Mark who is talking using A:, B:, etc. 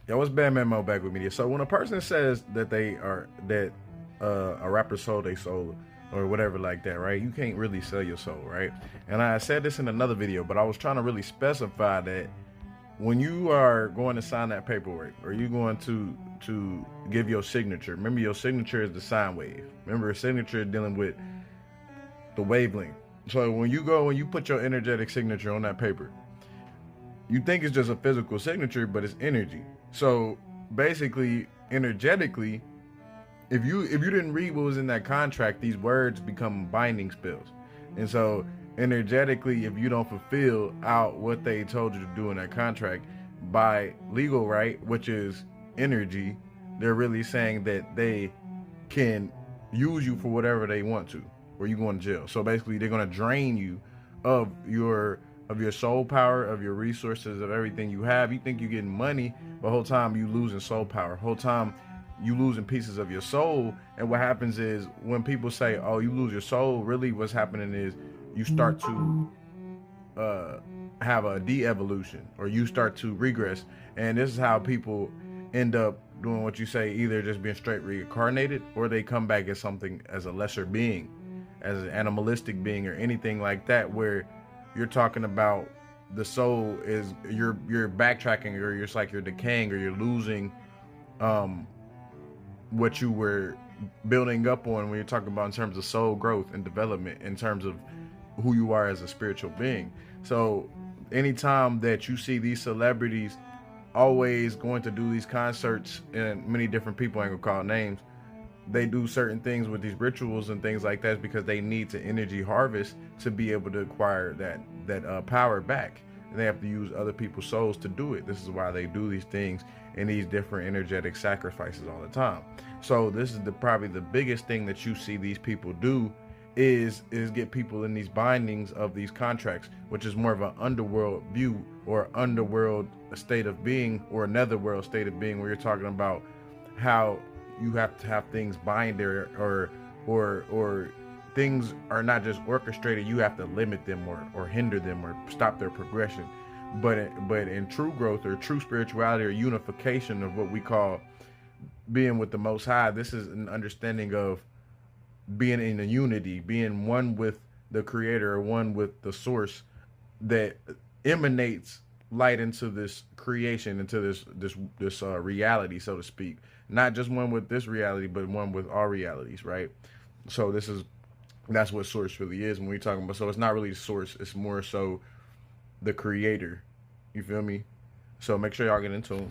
A: Yo, what's Bad Man Mo back with me? So when a person says that they are that a rapper sold their soul or whatever like that, right? You can't really sell your soul, right? And I said this in another video, but I was trying to really specify that when you are going to sign that paperwork or you going to give your signature, remember your signature is the sine wave. Remember a signature is dealing with the wavelength. So when you put your energetic signature on that paper, you think it's just a physical signature, but it's energy. So basically, energetically, if you didn't read what was in that contract, these words become binding spells. And so energetically, if you don't fulfill out what they told you to do in that contract by legal right, which is energy, they're really saying that they can use you for whatever they want to, or you going to jail. So basically, they're going to drain you of your soul power, of your resources, of everything you have. You think you're getting money, but whole time you losing soul power. Whole time you losing pieces of your soul. And what happens is when people say, "Oh, you lose your soul," really what's happening is you start to uh, have a de-evolution, or you start to regress. And this is how people end up doing what you say, either just being straight reincarnated, or they come back as something, as a lesser being, as an animalistic being, or anything like that, where you're talking about the soul is you're backtracking, or you're like you're decaying, or you're losing um what you were building up on when you're talking about in terms of soul growth and development, in terms of who you are as a spiritual being. So anytime that you see these celebrities always going to do these concerts, and many different people, I ain't gonna call names, they do certain things with these rituals and things like that because they need to energy harvest to be able to acquire that power back. And they have to use other people's souls to do it. This is why they do these things and these different energetic sacrifices all the time. So this is probably the biggest thing that you see these people do is get people in these bindings of these contracts, which is more of an underworld view, or underworld state of being, or another world state of being, where you're talking about how you have to have things bind there, or things are not just orchestrated, you have to limit them, or hinder them, or stop their progression. But in true growth, or true spirituality, or unification of what we call being with the Most High, this is an understanding of being in a unity, being one with the creator, or one with the source that emanates light into this creation, into this reality, so to speak. Not just one with this reality, but one with all realities, right? So that's what source really is when we're talking about. So it's not really source; it's more so the creator. You feel me? So make sure y'all get into it.